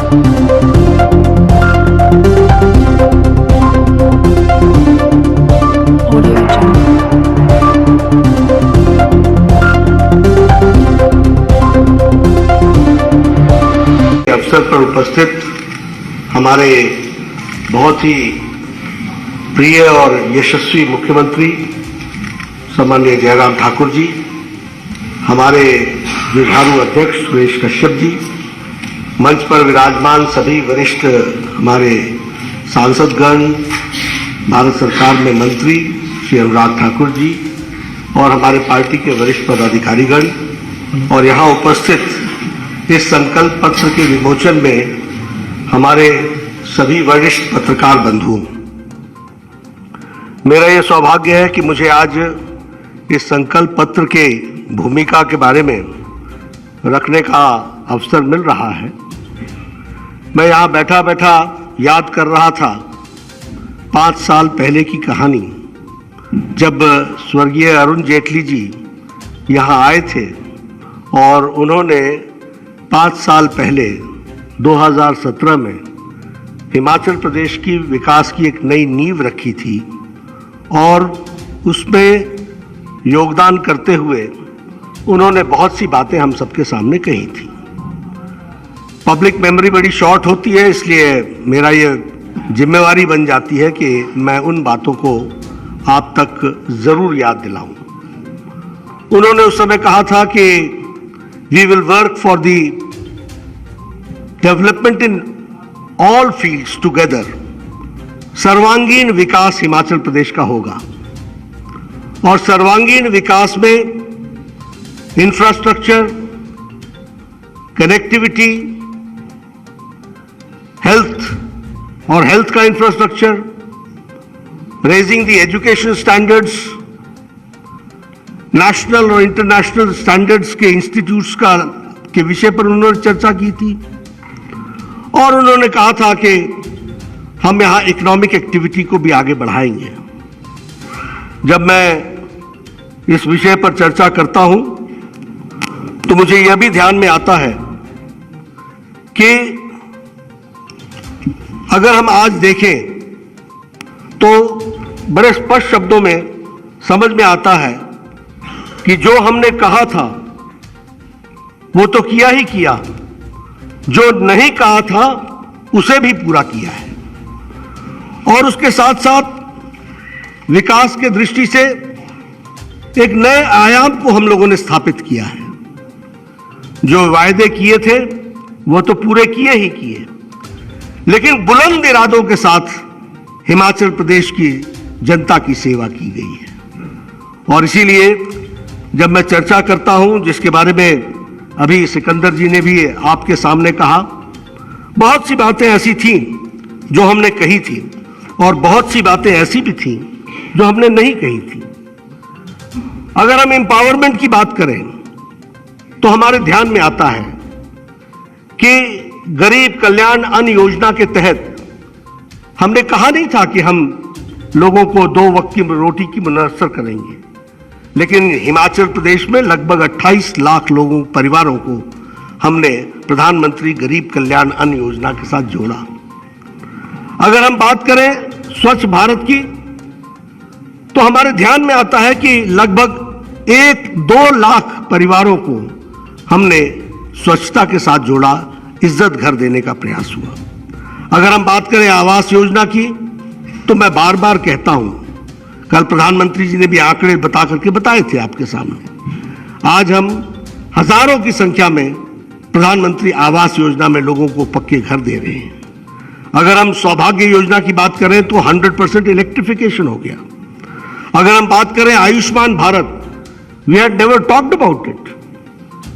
अवसर पर उपस्थित हमारे बहुत ही प्रिय और यशस्वी मुख्यमंत्री सम्माननीय जयराम ठाकुर जी, हमारे जुझारू अध्यक्ष सुरेश कश्यप जी, मंच पर विराजमान सभी वरिष्ठ हमारे सांसदगण, भारत सरकार में मंत्री श्री अनुराग ठाकुर जी और हमारे पार्टी के वरिष्ठ पदाधिकारीगण और यहाँ उपस्थित इस संकल्प पत्र के विमोचन में हमारे सभी वरिष्ठ पत्रकार बंधुओं, मेरा यह सौभाग्य है कि मुझे आज इस संकल्प पत्र के भूमिका के बारे में रखने का अवसर मिल रहा है। मैं यहाँ बैठा बैठा याद कर रहा था 5 साल पहले की कहानी, जब स्वर्गीय अरुण जेटली जी यहाँ आए थे और उन्होंने 5 साल पहले 2017 में हिमाचल प्रदेश की विकास की एक नई नींव रखी थी और उसमें योगदान करते हुए उन्होंने बहुत सी बातें हम सबके सामने कही थी। पब्लिक मेमोरी बड़ी शॉर्ट होती है, इसलिए मेरा ये जिम्मेवारी बन जाती है कि मैं उन बातों को आप तक जरूर याद दिलाऊं। उन्होंने उस समय कहा था कि we will work for the development in all fields together. सर्वांगीण विकास हिमाचल प्रदेश का होगा और सर्वांगीण विकास में इंफ्रास्ट्रक्चर, कनेक्टिविटी, हेल्थ और हेल्थ का infrastructure, raising the education standards, national और इंटरनेशनल स्टैंडर्ड्स के इंस्टीट्यूट्स के विषय पर उन्होंने चर्चा की थी और उन्होंने कहा था कि हम यहाँ इकोनॉमिक एक्टिविटी को भी आगे बढ़ाएंगे। जब मैं इस विषय पर चर्चा करता हूं तो मुझे यह भी ध्यान में आता है कि अगर हम आज देखें तो बड़े स्पष्ट शब्दों में समझ में आता है कि जो हमने कहा था वो तो किया ही किया, जो नहीं कहा था उसे भी पूरा किया है और उसके साथ साथ विकास के दृष्टि से एक नए आयाम को हम लोगों ने स्थापित किया है। जो वायदे किए थे वो तो पूरे किए ही किए, लेकिन बुलंद इरादों के साथ हिमाचल प्रदेश की जनता की सेवा की गई है। और इसीलिए जब मैं चर्चा करता हूं, जिसके बारे में अभी सिकंदर जी ने भी आपके सामने कहा, बहुत सी बातें ऐसी थीं जो हमने कही थी और बहुत सी बातें ऐसी भी थीं जो हमने नहीं कही थी। अगर हम एम्पावरमेंट की बात करें तो हमारे ध्यान में आता है कि गरीब कल्याण अन्न योजना के तहत हमने कहा नहीं था कि हम लोगों को 2 वक्त की रोटी की मुयस्सर करेंगे, लेकिन हिमाचल प्रदेश में लगभग 28 लाख लोगों, परिवारों को हमने प्रधानमंत्री गरीब कल्याण अन्न योजना के साथ जोड़ा। अगर हम बात करें स्वच्छ भारत की तो हमारे ध्यान में आता है कि लगभग 1-2 लाख परिवारों को हमने स्वच्छता के साथ जोड़ा, इज्जत घर देने का प्रयास हुआ। अगर हम बात करें आवास योजना की तो मैं बार बार कहता हूं, कल प्रधानमंत्री जी ने भी आंकड़े बता करके बताए थे आपके सामने। आज हम हजारों की संख्या में प्रधानमंत्री आवास योजना में लोगों को पक्के घर दे रहे हैं। अगर हम सौभाग्य योजना की बात करें तो 100% इलेक्ट्रिफिकेशन हो गया। अगर हम बात करें Ayushman Bharat, we had never talked about it,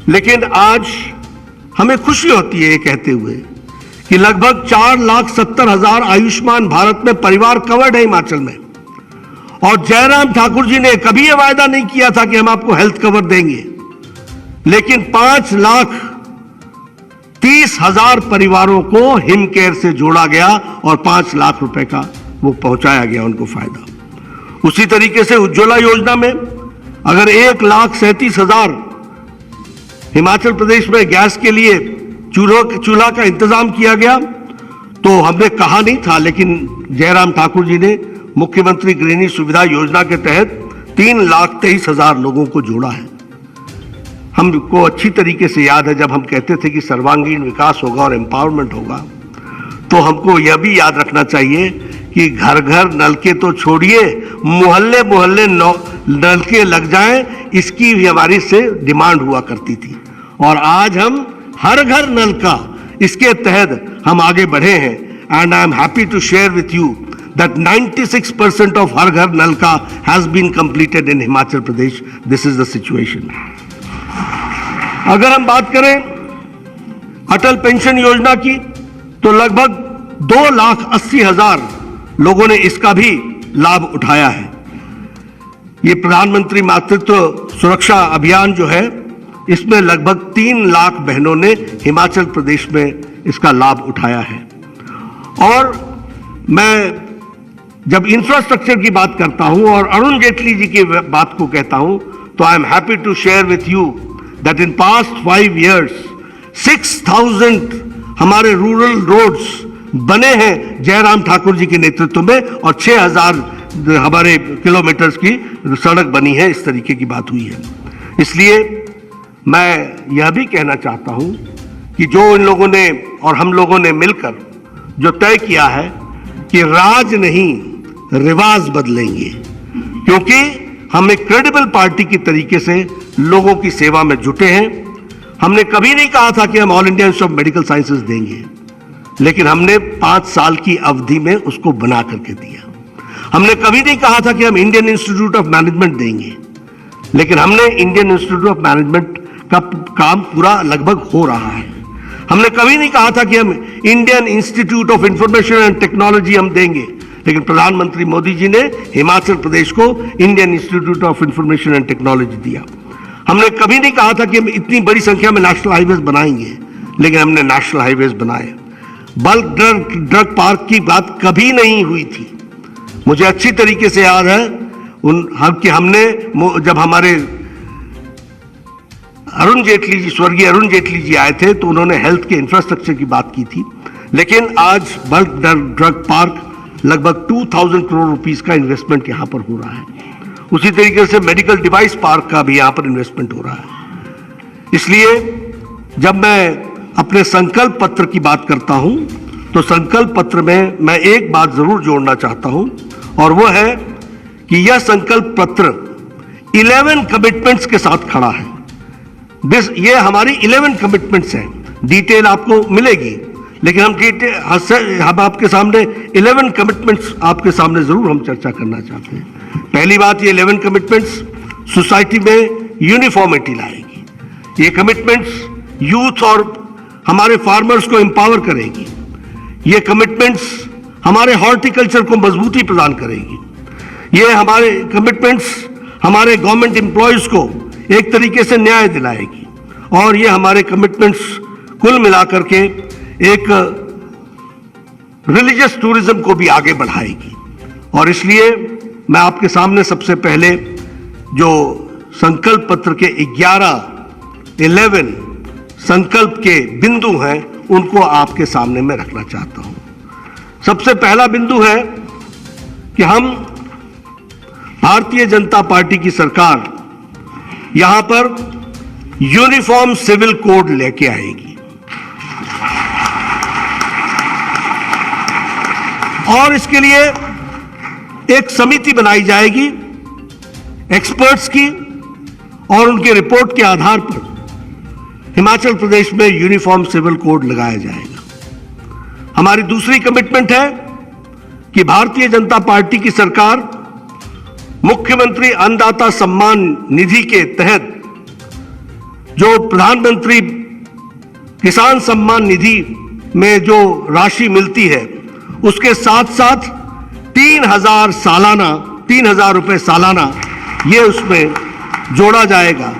लेकिन आज हमें खुशी होती है ये कहते हुए कि लगभग 4,70,000 आयुष्मान भारत में परिवार कवर्ड है हिमाचल में। और जयराम ठाकुर जी ने कभी यह वायदा नहीं किया था कि हम आपको हेल्थ कवर देंगे, लेकिन 5,30,000 परिवारों को हिम केयर से जोड़ा गया और 5 लाख रुपए का वो पहुंचाया गया उनको फायदा। उसी तरीके से उज्ज्वला योजना में अगर 1,37,000 हिमाचल प्रदेश में गैस के लिए चूल्हा का इंतजाम किया गया। तो हमने कहा नहीं था, लेकिन जयराम ठाकुर जी ने मुख्यमंत्री गृहिणी सुविधा योजना के तहत 3,23,000 लोगों को जोड़ा है। हमको अच्छी तरीके से याद है जब हम कहते थे कि सर्वांगीण विकास होगा और एम्पावरमेंट होगा, तो हमको यह भी याद रखना चाहिए कि घर घर नलके तो छोड़िए, मोहल्ले मोहल्ले नलके लग जाएं, इसकी भी हमारी से डिमांड हुआ करती थी। और आज हम हर घर नलका, इसके तहत हम आगे बढ़े हैं। And I am happy to share with you that 96% of Har Ghar Nalka has been completed in Himachal Pradesh. This is the situation. अगर हम बात करें अटल पेंशन योजना की, तो लगभग 2,80,000 लोगों ने इसका भी लाभ उठाया है। ये प्रधानमंत्री मातृत्व सुरक्षा अभियान जो है, इसमें लगभग 3 लाख बहनों ने हिमाचल प्रदेश में इसका लाभ उठाया है। और मैं जब इंफ्रास्ट्रक्चर की बात करता हूं और अरुण जेटली जी की बात को कहता हूं, तो I am happy to share with you that in past 5 years 6,000 हमारे रूरल रोड्स बने हैं जयराम ठाकुर जी के नेतृत्व में, और 6,000 हमारे किलोमीटर्स की सड़क बनी है। इस तरीके की बात हुई है। इसलिए मैं यह भी कहना चाहता हूं कि जो इन लोगों ने और हम लोगों ने मिलकर जो तय किया है कि राज नहीं रिवाज बदलेंगे, क्योंकि हम एक क्रेडिबल पार्टी की तरीके से लोगों की सेवा में जुटे हैं। हमने कभी नहीं कहा था कि हम all India institute of medical sciences देंगे, लेकिन हमने 5 साल की अवधि में उसको बना करके दिया। हमने कभी नहीं कहा था कि हम इंडियन इंस्टीट्यूट ऑफ मैनेजमेंट देंगे, लेकिन हमने इंडियन इंस्टीट्यूट ऑफ मैनेजमेंट का काम पूरा लगभग हो रहा है। हमने कभी नहीं कहा था कि हम Indian institute of information and technology हम देंगे, लेकिन प्रधानमंत्री मोदी जी ने हिमाचल प्रदेश को Indian institute of information and technology दिया। हमने कभी नहीं कहा था कि हम इतनी बड़ी संख्या में नेशनल हाईवेज बनाएंगे, लेकिन हमने नेशनल हाईवेज बनाए। बल्क ड्रग पार्क की बात कभी नहीं हुई थी। मुझे अच्छी तरीके से याद है कि हमने जब हमारे स्वर्गीय अरुण जेटली जी आए थे, तो उन्होंने हेल्थ के इंफ्रास्ट्रक्चर की बात की थी। लेकिन आज बल्क ड्रग पार्क लगभग 2,000 करोड़ रुपीस का इन्वेस्टमेंट यहां पर हो रहा है। उसी तरीके से मेडिकल डिवाइस पार्क का भी यहां पर इन्वेस्टमेंट हो रहा है। इसलिए जब मैं अपने संकल्प पत्र की बात करता हूं, तो संकल्प पत्र में मैं एक बात जरूर जोड़ना चाहता हूं, और वो है कि यह संकल्प पत्र 11 कमिटमेंट्स के साथ खड़ा है। ये हमारी 11 कमिटमेंट्स हैं। डिटेल आपको मिलेगी, लेकिन हम आपके सामने 11 कमिटमेंट्स आपके सामने जरूर हम चर्चा करना चाहते हैं। पहली बात, ये 11 कमिटमेंट्स सोसाइटी में यूनिफॉर्मिटी लाएगी। ये कमिटमेंट्स यूथ और हमारे फार्मर्स को एम्पावर करेगी। ये कमिटमेंट्स हमारे हॉर्टिकल्चर को मजबूती प्रदान करेगी। ये हमारे कमिटमेंट्स हमारे गवर्नमेंट एम्प्लॉयज को एक तरीके से न्याय दिलाएगी, और ये हमारे कमिटमेंट्स कुल मिलाकर के एक रिलीजियस टूरिज्म को भी आगे बढ़ाएगी। और इसलिए मैं आपके सामने सबसे पहले जो संकल्प पत्र के 11 संकल्प के बिंदु हैं, उनको आपके सामने में रखना चाहता हूं। सबसे पहला बिंदु है कि हम भारतीय जनता पार्टी की सरकार यहां पर यूनिफॉर्म सिविल कोड लेके आएगी, और इसके लिए एक समिति बनाई जाएगी एक्सपर्ट्स की, और उनके रिपोर्ट के आधार पर हिमाचल प्रदेश में यूनिफॉर्म सिविल कोड लगाया जाएगा। हमारी दूसरी कमिटमेंट है कि भारतीय जनता पार्टी की सरकार मुख्यमंत्री अन्नदाता सम्मान निधि के तहत जो प्रधानमंत्री किसान सम्मान निधि में जो राशि मिलती है, उसके साथ साथ 3,000 रुपए सालाना ये उसमें जोड़ा जाएगा,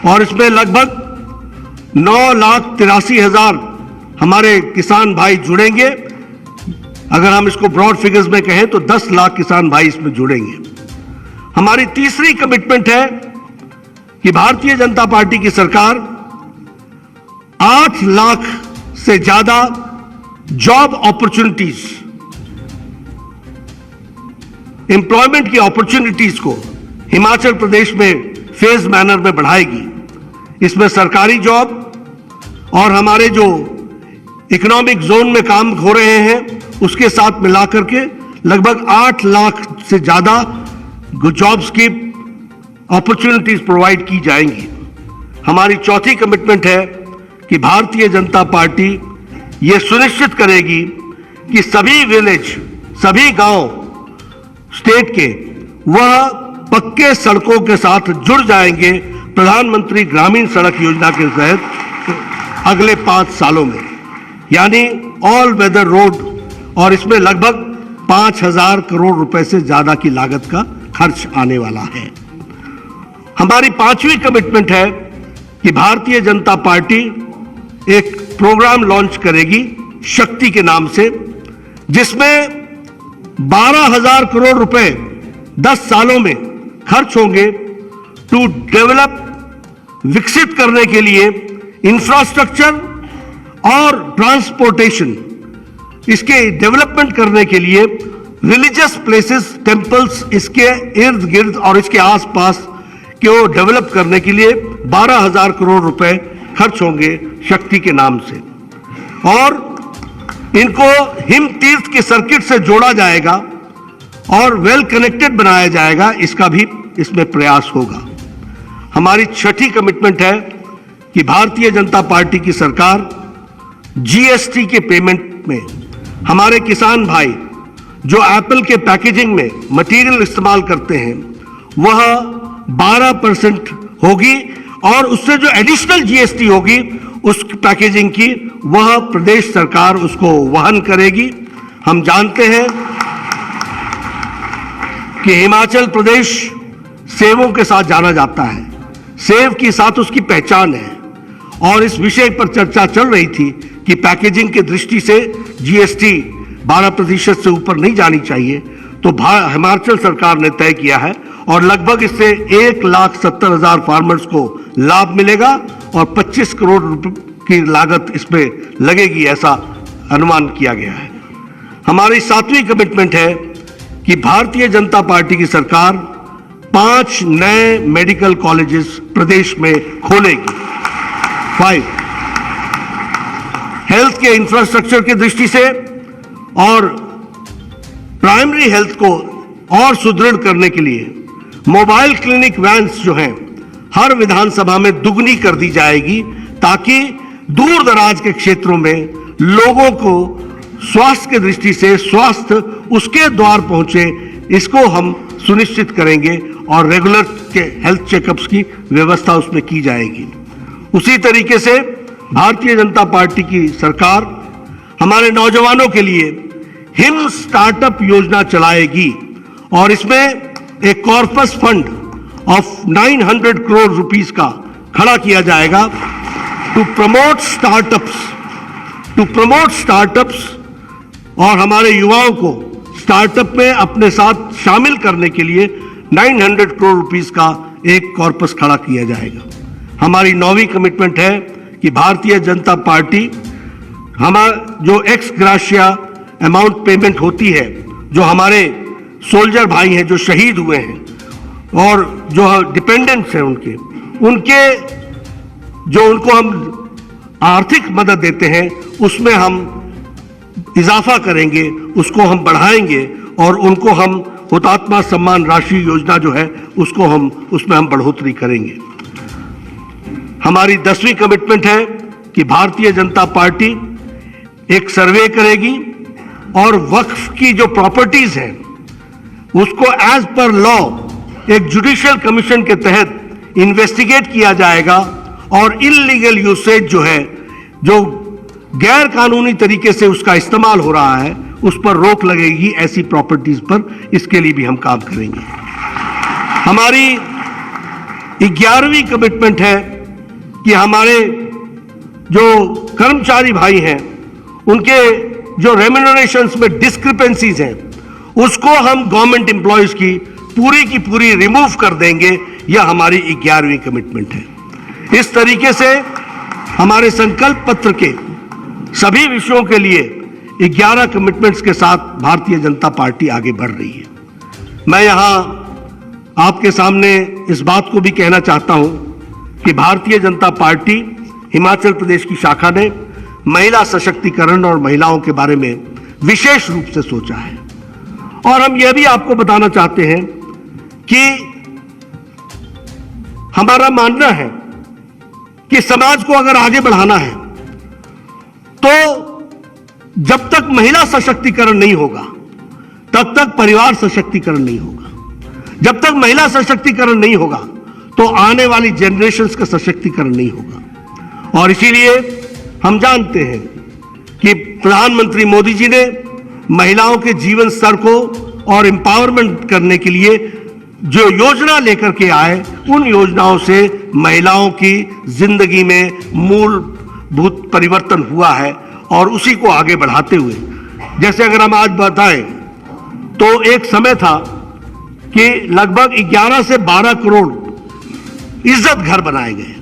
और इसमें लगभग 9,83,000 हमारे किसान भाई जुड़ेंगे। अगर हम इसको ब्रॉड फिगर्स में कहें तो 10 लाख किसान भाई इसमें जुड़ेंगे। हमारी तीसरी कमिटमेंट है कि भारतीय जनता पार्टी की सरकार 8 लाख से ज्यादा जॉब अपॉर्चुनिटीज, एम्प्लॉयमेंट की अपॉर्चुनिटीज को हिमाचल प्रदेश में फेज मैनर में बढ़ाएगी। इसमें सरकारी जॉब और हमारे जो इकोनॉमिक जोन में काम हो रहे हैं उसके साथ मिलाकर के लगभग 8 लाख से ज्यादा जॉब्स की अपॉर्चुनिटीज प्रोवाइड की जाएंगी। हमारी चौथी कमिटमेंट है कि भारतीय जनता पार्टी ये सुनिश्चित करेगी कि सभी विलेज, सभी गांव स्टेट के वह पक्के सड़कों के साथ जुड़ जाएंगे प्रधानमंत्री ग्रामीण सड़क योजना के तहत अगले 5 सालों में, यानी ऑल वेदर रोड, और इसमें लगभग 5,000 करोड़ रुपए से ज्यादा की लागत का खर्च आने वाला है। हमारी 5वीं कमिटमेंट है कि भारतीय जनता पार्टी एक प्रोग्राम लॉन्च करेगी शक्ति के नाम से, जिसमें 12,000 करोड़ रुपए 10 सालों में खर्च होंगे टू डेवलप, विकसित करने के लिए इंफ्रास्ट्रक्चर और ट्रांसपोर्टेशन, इसके डेवलपमेंट करने के लिए रिलीजियस प्लेसेस, टेंपल्स, इसके इर्द गिर्द और इसके आसपास को डेवलप करने के लिए 12,000 करोड़ रुपए खर्च होंगे शक्ति के नाम से, और इनको हिम तीर्थ के सर्किट से जोड़ा जाएगा और वेल कनेक्टेड बनाया जाएगा, इसका भी इसमें प्रयास होगा। हमारी 6ठी कमिटमेंट है कि भारतीय जनता पार्टी की सरकार जीएसटी के पेमेंट में हमारे किसान भाई जो एप्पल के पैकेजिंग में मटेरियल इस्तेमाल करते हैं वह 12% होगी, और उससे जो एडिशनल जीएसटी होगी उस पैकेजिंग की वह प्रदेश सरकार उसको वहन करेगी। हम जानते हैं कि हिमाचल प्रदेश सेवों के साथ जाना जाता है, सेव के साथ उसकी पहचान है, और इस विषय पर चर्चा चल रही थी कि पैकेजिंग की दृष्टि से जीएसटी 12% से ऊपर नहीं जानी चाहिए, तो हिमाचल सरकार ने तय किया है और लगभग इससे 1,70,000 फार्मर्स को लाभ मिलेगा और 25 करोड़ रुपए की लागत इसमें लगेगी, ऐसा अनुमान किया गया है। हमारी 7वीं कमिटमेंट है कि भारतीय जनता पार्टी की सरकार 5 नए मेडिकल कॉलेजेस प्रदेश में खोलेगी। 5 हेल्थ के इंफ्रास्ट्रक्चर की दृष्टि से और प्राइमरी हेल्थ को और सुदृढ़ करने के लिए मोबाइल क्लिनिक वैन्स जो हैं हर विधानसभा में दुगनी कर दी जाएगी, ताकि दूर दराज के क्षेत्रों में लोगों को स्वास्थ्य की दृष्टि से स्वास्थ्य उसके द्वार पहुंचे, इसको हम सुनिश्चित करेंगे और रेगुलर के हेल्थ चेकअप्स की व्यवस्था उसमें की जाएगी। उसी तरीके से भारतीय जनता पार्टी की सरकार हमारे नौजवानों के लिए हिम स्टार्टअप योजना चलाएगी, और इसमें एक corpus fund of 900 crore rupees का खड़ा किया जाएगा टू प्रमोट स्टार्टअप्स और हमारे युवाओं को स्टार्टअप में अपने साथ शामिल करने के लिए 900 करोड़ रुपीस का एक कॉर्पस खड़ा किया जाएगा। हमारी 9वीं कमिटमेंट है कि भारतीय जनता पार्टी हमारा जो एक्स ग्राशिया अमाउंट पेमेंट होती है, जो हमारे सोल्जर भाई हैं जो शहीद हुए हैं और जो डिपेंडेंट्स हैं उनके जो उनको हम आर्थिक मदद देते हैं उसमें हम इजाफा करेंगे, उसको हम बढ़ाएंगे और उनको हम हुतात्मा सम्मान राशि योजना जो है उसको हम उसमें हम बढ़ोतरी करेंगे। हमारी 10वीं कमिटमेंट है कि भारतीय जनता पार्टी एक सर्वे करेगी और वक्फ की जो प्रॉपर्टीज हैं उसको एज पर लॉ एक जुडिशियल कमीशन के तहत इन्वेस्टिगेट किया जाएगा, और इल्लीगल यूसेज जो है, जो गैर कानूनी तरीके से उसका इस्तेमाल हो रहा है, उस पर रोक लगेगी ऐसी प्रॉपर्टीज पर। इसके लिए भी हम काम करेंगे। हमारी 11वीं कमिटमेंट है कि हमारे जो कर्मचारी भाई हैं उनके जो रेम्यूनरेशंस में डिस्क्रिपेंसीज हैं उसको हम गवर्नमेंट एम्प्लॉयज की पूरी रिमूव कर देंगे। यह हमारी 11वीं कमिटमेंट है। इस तरीके से हमारे संकल्प पत्र के सभी विषयों के लिए 11 कमिटमेंट्स के साथ भारतीय जनता पार्टी आगे बढ़ रही है। मैं यहां आपके सामने इस बात को भी कहना चाहता हूं कि भारतीय जनता पार्टी हिमाचल प्रदेश की शाखा ने महिला सशक्तिकरण और महिलाओं के बारे में विशेष रूप से सोचा है। और हम यह भी आपको बताना चाहते हैं कि हमारा मानना है कि समाज को अगर आगे बढ़ाना है तो जब तक महिला सशक्तिकरण नहीं होगा तब तक परिवार सशक्तिकरण नहीं होगा। जब तक महिला सशक्तिकरण नहीं होगा तो आने वाली जनरेशन्स का सशक्तिकरण नहीं होगा। और इसीलिए हम जानते हैं कि प्रधानमंत्री मोदी जी ने महिलाओं के जीवन स्तर को और एम्पावरमेंट करने के लिए जो योजना लेकर के आए, उन योजनाओं से महिलाओं की जिंदगी में मूलभूत परिवर्तन हुआ है। और उसी को आगे बढ़ाते हुए, जैसे अगर हम आज बताएं तो एक समय था कि लगभग 11 से 12 करोड़ इज्जत घर बनाए गए।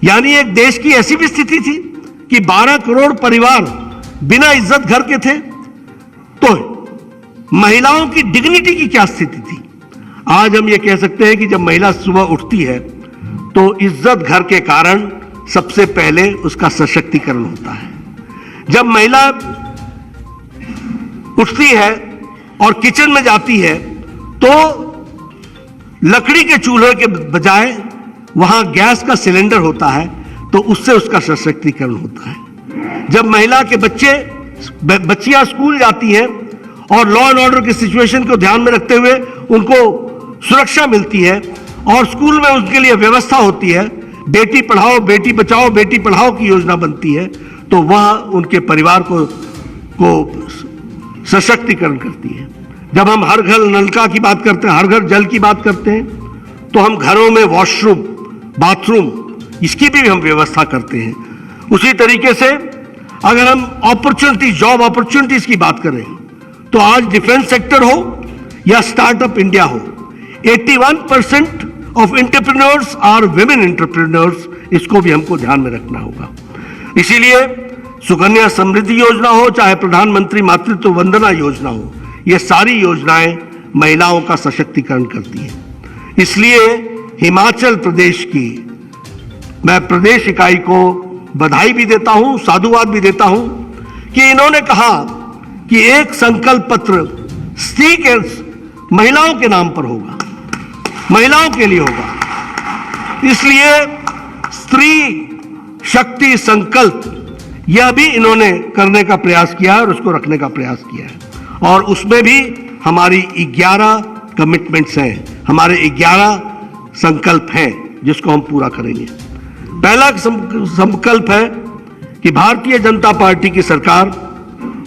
यानी एक देश की ऐसी भी स्थिति थी कि 12 करोड़ परिवार बिना इज्जत घर के थे। तो महिलाओं की डिग्निटी की क्या स्थिति थी? आज हम ये कह सकते हैं कि जब महिला सुबह उठती है तो इज्जत घर के कारण सबसे पहले उसका सशक्तिकरण होता है। जब महिला उठती है और किचन में जाती है तो लकड़ी के चूल्हे के बजाय वहां गैस का सिलेंडर होता है, तो उससे उसका सशक्तिकरण होता है। जब महिला के बच्चियां स्कूल जाती हैं और लॉ एंड ऑर्डर की सिचुएशन को ध्यान में रखते हुए उनको सुरक्षा मिलती है और स्कूल में उनके लिए व्यवस्था होती है, बेटी पढ़ाओ बेटी बचाओ बेटी पढ़ाओ की योजना बनती है, तो वह उनके परिवार को सशक्तिकरण करती है। जब हम हर घर नलका की बात करते हैं, हर घर जल की बात करते हैं, तो हम घरों में वॉशरूम बाथरूम इसकी भी हम व्यवस्था करते हैं। उसी तरीके से अगर हम अपॉर्चुनिटीज, जॉब अपॉर्चुनिटीज की बात करें तो आज डिफेंस सेक्टर हो या स्टार्टअप इंडिया हो, 81% of entrepreneurs are women entrepreneurs. इसको भी हमको ध्यान में रखना होगा। इसीलिए सुकन्या समृद्धि योजना हो चाहे प्रधानमंत्री मातृत्व वंदना योजना हो, ये सारी योजनाएं महिलाओं का सशक्तिकरण करती हैं। इसलिए हिमाचल प्रदेश की मैं प्रदेश इकाई को बधाई भी देता हूं, साधुवाद भी देता हूं कि इन्होंने कहा कि एक संकल्प पत्र स्त्री के महिलाओं के नाम पर होगा, महिलाओं के लिए होगा। इसलिए स्त्री शक्ति संकल्प यह भी इन्होंने करने का प्रयास किया है और उसको रखने का प्रयास किया है। और उसमें भी हमारी 11 कमिटमेंट्स हैं, हमारे 11 संकल्प हैं जिसको हम पूरा करेंगे। पहला संकल्प है कि भारतीय जनता पार्टी की सरकार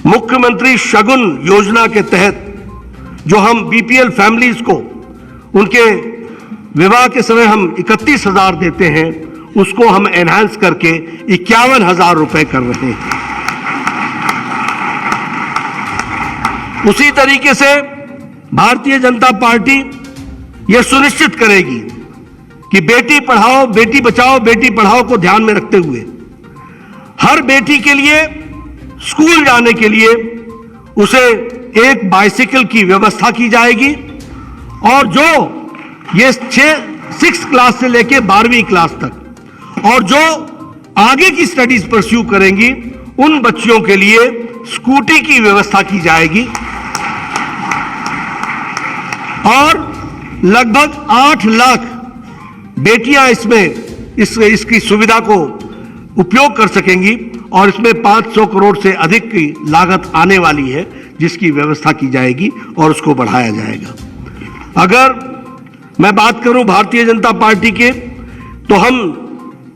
मुख्यमंत्री शगुन योजना के तहत जो हम बीपीएल फैमिलीज को उनके विवाह के समय हम 31,000 देते हैं, उसको हम एनहांस करके 51,000 रुपए कर रहे हैं। उसी तरीके से भारतीय जनता पार्टी यह सुनिश्चित करेगी कि बेटी पढ़ाओ बेटी बचाओ बेटी पढ़ाओ को ध्यान में रखते हुए हर बेटी के लिए स्कूल जाने के लिए उसे एक बाइसिकल की व्यवस्था की जाएगी। और जो ये 6 क्लास से लेकर 12वीं क्लास तक और जो आगे की स्टडीज परस्यू करेंगी उन बच्चियों के लिए स्कूटी की व्यवस्था की जाएगी। और लगभग 8 लाख बेटियां इसकी सुविधा को उपयोग कर सकेंगी और इसमें 500 करोड़ से अधिक की लागत आने वाली है जिसकी व्यवस्था की जाएगी और उसको बढ़ाया जाएगा। अगर मैं बात करूं भारतीय जनता पार्टी के, तो हम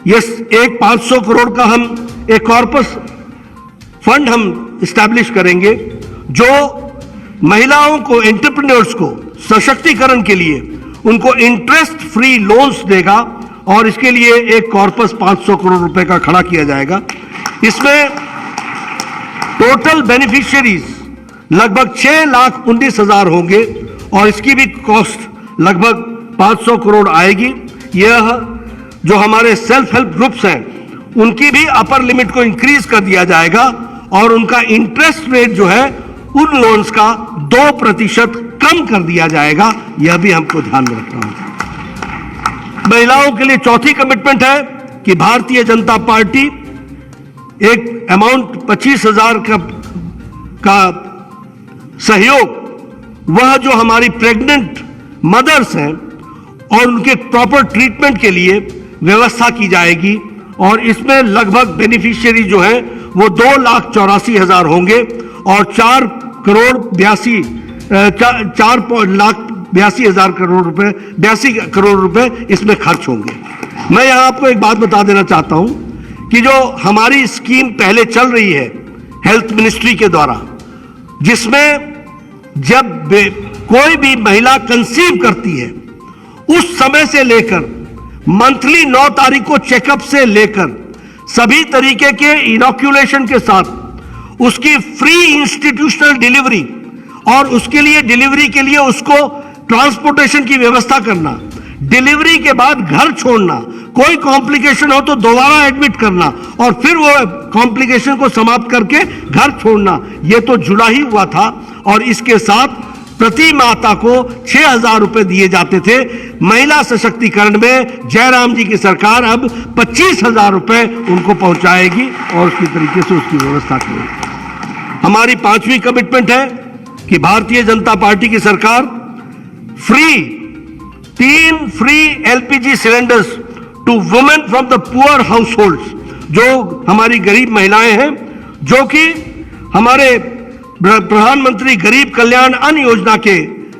ये एक 500 करोड़ का हम एक कॉर्पस फंड हम इस्टेब्लिश करेंगे जो महिलाओं को, एंटरप्रेन्योर्स को सशक्तिकरण के लिए उनको इंटरेस्ट फ्री लोन्स देगा और इसके लिए एक कॉर्पस 500 करोड़ रुपए का खड़ा किया जाएगा। इसमें टोटल बेनिफिशियरीज लगभग 6,19,000 होंगे और इसकी भी कॉस्ट लगभग 500 करोड़ आएगी। यह जो हमारे सेल्फ हेल्प ग्रुप्स हैं उनकी भी अपर लिमिट को इंक्रीज कर दिया जाएगा और उनका इंटरेस्ट रेट जो है उन लोन्स का 2% कम कर दिया जाएगा। यह भी हमको ध्यान में रखना होगा। महिलाओं के लिए चौथी कमिटमेंट है कि भारतीय जनता पार्टी एक अमाउंट 25,000 का सहयोग, वह जो हमारी प्रेग्नेंट मदर्स हैं और उनके प्रॉपर ट्रीटमेंट के लिए व्यवस्था की जाएगी और इसमें लगभग बेनिफिशियरी जो है वो 2,84,000 होंगे और 4,82,000 करोड़ रुपए इसमें खर्च होंगे। मैं यहां आपको एक बात बता देना चाहता हूं कि जो हमारी स्कीम पहले चल रही है हेल्थ मिनिस्ट्री के द्वारा, जिसमें जब कोई भी महिला कंसीव करती है उस समय से लेकर मंथली 9 तारीख को चेकअप से लेकर सभी तरीके के इनॉक्यूलेशन के साथ उसकी फ्री इंस्टीट्यूशनल डिलीवरी और उसके लिए डिलीवरी के लिए उसको ट्रांसपोर्टेशन की व्यवस्था करना, डिलीवरी के बाद घर छोड़ना, कोई कॉम्प्लिकेशन हो तो दोबारा एडमिट करना और फिर वो कॉम्प्लिकेशन को समाप्त करके घर छोड़ना, ये तो जुड़ा ही हुआ था। और इसके साथ प्रति माता को 6,000 रुपए दिए जाते थे। महिला सशक्तिकरण में जयराम जी की सरकार अब 25,000 रुपए उनको पहुंचाएगी और उसकी तरीके से उसकी व्यवस्था करेगी। हमारी 5वीं कमिटमेंट है कि भारतीय जनता पार्टी की सरकार 3 free LPG cylinders to women from the poor households, जो हमारी गरीब महिलाएं हैं, जो कि हमारे प्रधानमंत्री गरीब कल्याण अन्न योजना के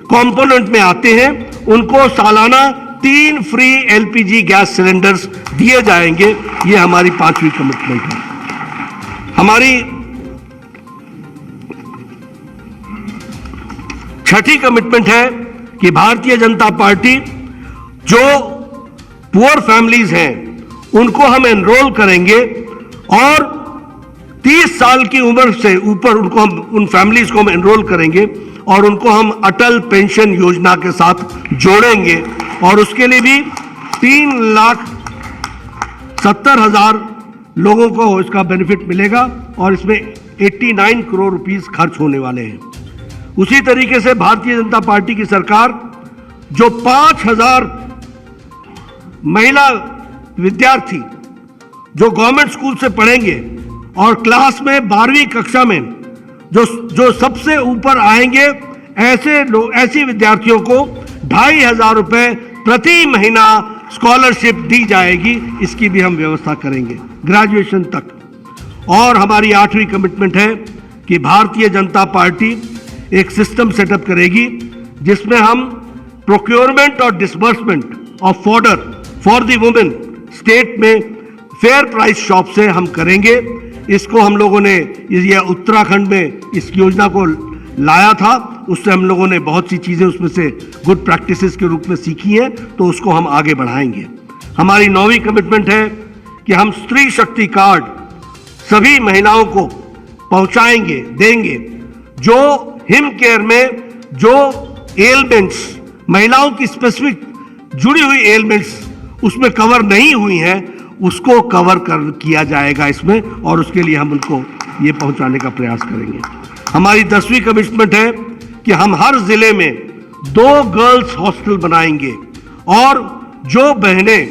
कंपोनेंट में आते हैं, उनको सालाना 3 फ्री एलपीजी गैस सिलेंडर्स दिए जाएंगे। ये हमारी 5वीं कमिटमेंट है। हमारी 6ठी कमिटमेंट है कि भारतीय जनता पार्टी जो पुअर फैमिलीज हैं उनको हम एनरोल करेंगे और 30 साल की उम्र से ऊपर उनको हम उन फैमिलीज को हम एनरोल करेंगे और उनको हम अटल पेंशन योजना के साथ जोड़ेंगे और उसके लिए भी 3,70,000 लोगों को इसका बेनिफिट मिलेगा और इसमें 89 करोड़ रुपीस खर्च होने वाले हैं। उसी तरीके से भारतीय जनता पार्टी की सरकार जो 5,000 महिला विद्यार्थी जो गवर्नमेंट स्कूल से पढ़ेंगे और क्लास में 12वीं कक्षा में जो सबसे ऊपर आएंगे, ऐसी विद्यार्थियों को 2,500 रुपए प्रति महीना स्कॉलरशिप दी जाएगी। इसकी भी हम व्यवस्था करेंगे ग्रेजुएशन तक। और हमारी 8वीं कमिटमेंट है कि भारतीय जनता पार्टी एक सिस्टम सेटअप करेगी जिसमें हम प्रोक्योरमेंट और disbursement of fodder for the women state में फेयर प्राइस शॉप से हम करेंगे। इसको हम लोगों ने ये उत्तराखंड में इस योजना को लाया था, उससे हम लोगों ने बहुत सी चीज़ें उसमें से गुड प्रैक्टिसेस के रूप में सीखी हैं, तो उसको हम आगे बढ़ाएंगे। हमारी 9वीं कमिटमेंट है कि हम स्त्री शक्ति कार्ड सभी महिलाओं को पहुंचाएंगे, देंगे। जो हिम केयर में जो एलमेंट्स महिलाओं की स्पेसिफिक जुड़ी हुई एलमेंट्स उसमें कवर नहीं हुई हैं, उसको कवर किया जाएगा इसमें और उसके लिए हम उनको ये पहुंचाने का प्रयास करेंगे। हमारी 10वीं कमिटमेंट है कि हम हर जिले में 2 गर्ल्स हॉस्टल बनाएंगे और जो बहनें,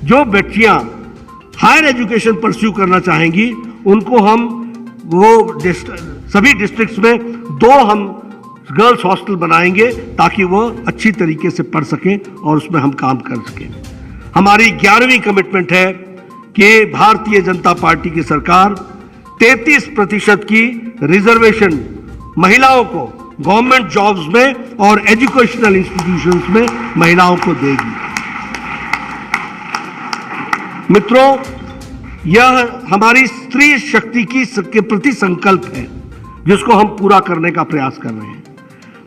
जो बच्चियां हायर एजुकेशन परस्यू करना चाहेंगी उनको हम सभी डिस्ट्रिक्ट्स में 2 हम गर्ल्स हॉस्टल बनाएंगे ताकि वो अच्छी तरीके से पढ़ सकें और उसमें हम काम कर सकें। हमारी 11वीं कमिटमेंट है कि भारतीय जनता पार्टी की सरकार 33% की रिजर्वेशन महिलाओं को गवर्नमेंट जॉब्स में और एजुकेशनल इंस्टीट्यूशंस में महिलाओं को देगी। मित्रों, यह हमारी स्त्री शक्ति के प्रति संकल्प है जिसको हम पूरा करने का प्रयास कर रहे हैं।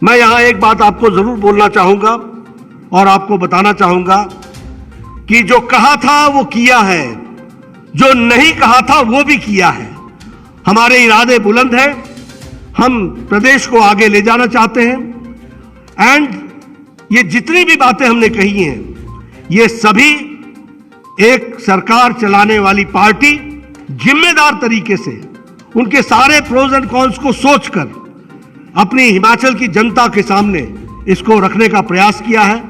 मैं यहां एक बात आपको जरूर बोलना चाहूंगा और आपको बताना चाहूंगा कि जो कहा था वो किया है, जो नहीं कहा था वो भी किया है। हमारे इरादे बुलंद हैं, हम प्रदेश को आगे ले जाना चाहते हैं एंड ये जितनी भी बातें हमने कही हैं ये सभी एक सरकार चलाने वाली पार्टी जिम्मेदार तरीके से उनके सारे प्रोज एंड कॉन्स को सोचकर अपनी हिमाचल की जनता के सामने इसको रखने का प्रयास किया है।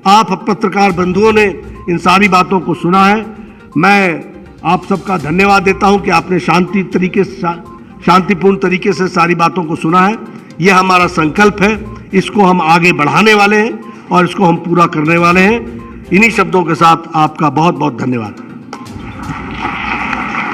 आप पत्रकार बंधुओं ने इन सारी बातों को सुना है। मैं आप सबका धन्यवाद देता हूं कि आपने शांतिपूर्ण तरीके से सारी बातों को सुना है। यह हमारा संकल्प है, इसको हम आगे बढ़ाने वाले हैं और इसको हम पूरा करने वाले हैं। इन्हीं शब्दों के साथ आपका बहुत बहुत धन्यवाद।